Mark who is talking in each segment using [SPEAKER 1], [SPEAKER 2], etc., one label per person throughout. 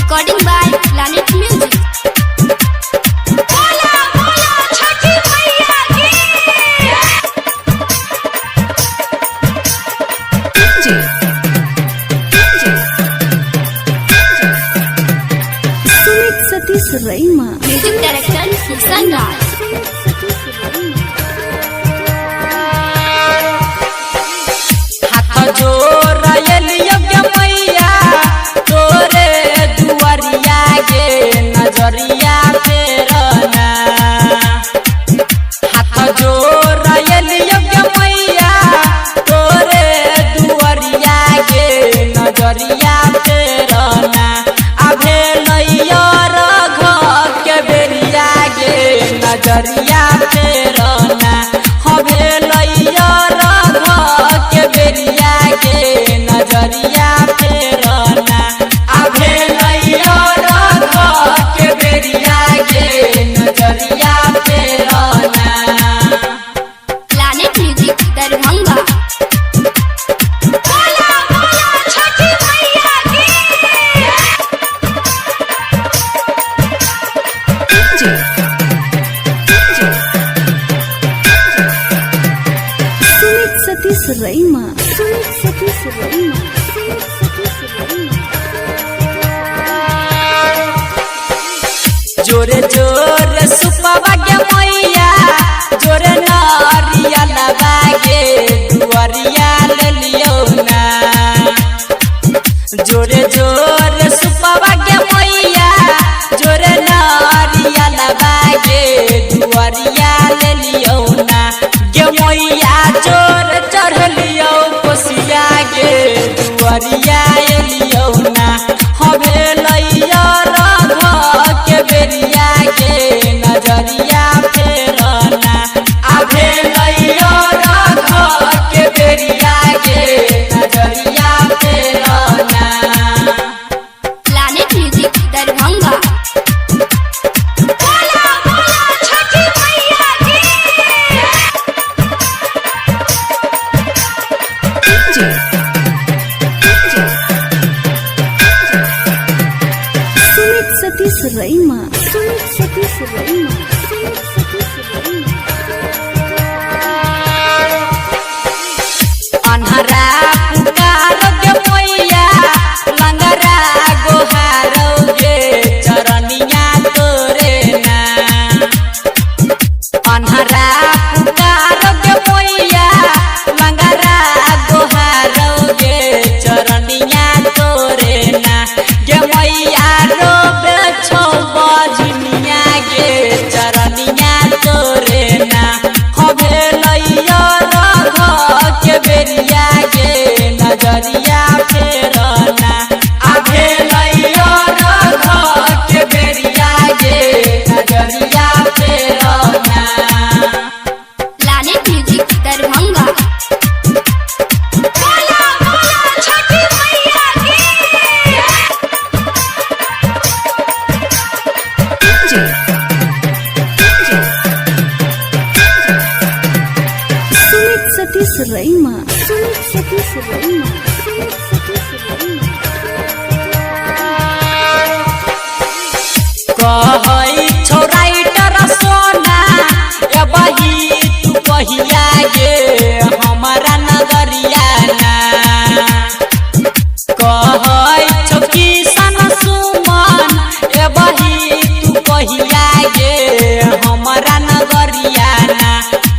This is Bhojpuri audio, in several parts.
[SPEAKER 1] Recording by Planet Music.
[SPEAKER 2] Satish रईमा
[SPEAKER 1] Music director Sunrise.
[SPEAKER 3] हाथ जोड़लियो के मैया तोरे दुआरिया गे नजरिया फेरना। हाथ जोड़लियो के मैया तोरे दुआरिया गे नजरिया फेरना। अभे नैया रघ के बेरिया गे नजरिया फेरना। हवे नैया रघ के बेरिया गे नजरिया फेरना। अभे नैया रघ के बेरिया गे नजरिया फेरना।
[SPEAKER 1] Planet Music Darbhanga.
[SPEAKER 2] सतीश रईमा
[SPEAKER 3] जोरे जोरे सुपवा के मैया जोरे नारिया लबागे दुआरिया ले लियो ना। जोरे जोरे सुपवा के मैया जोरे नारिया लबागे दुआरिया ले लियो ना। गे मैया जोर चढ़ लियो कोसिया गे दुआरिया ले लियो ना। हवे लैया रघ के बेरिया गे नजरिया फेरना। अभे लैया रघ के बेरिया गे नजरिया फेरना।
[SPEAKER 1] Planet Music Darbhanga.
[SPEAKER 2] सतीश रईमा
[SPEAKER 3] अन्हरा पुकार के मैया लंगरा गोहारोगे चरनिया तोरे ना। अन्हरा पुकार के मैया लंगरा गोहारोगे चरनिया तोरे ना। गे मैया रोबे छो बजनिया गे चरनिया तोरे ना। हवे लैया रघ के बेरिया गे नजरिया फेरना। अभे लैया रघ के बेरिया गे नजरिया फेरना।
[SPEAKER 1] Planet Music Darbhanga.
[SPEAKER 2] सतीश रईमा
[SPEAKER 3] कहै छौ राइटर सोना एबही तू कहिया गे हमारा नगरिया ना। कहै छौ किशन सुमन एबही तू कहिया गे हमारा नगरिया ना।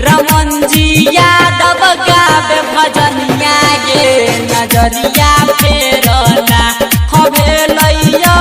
[SPEAKER 3] रमन जी यादव गावे भजनिया गे नजरिया फेरना। हवे लैया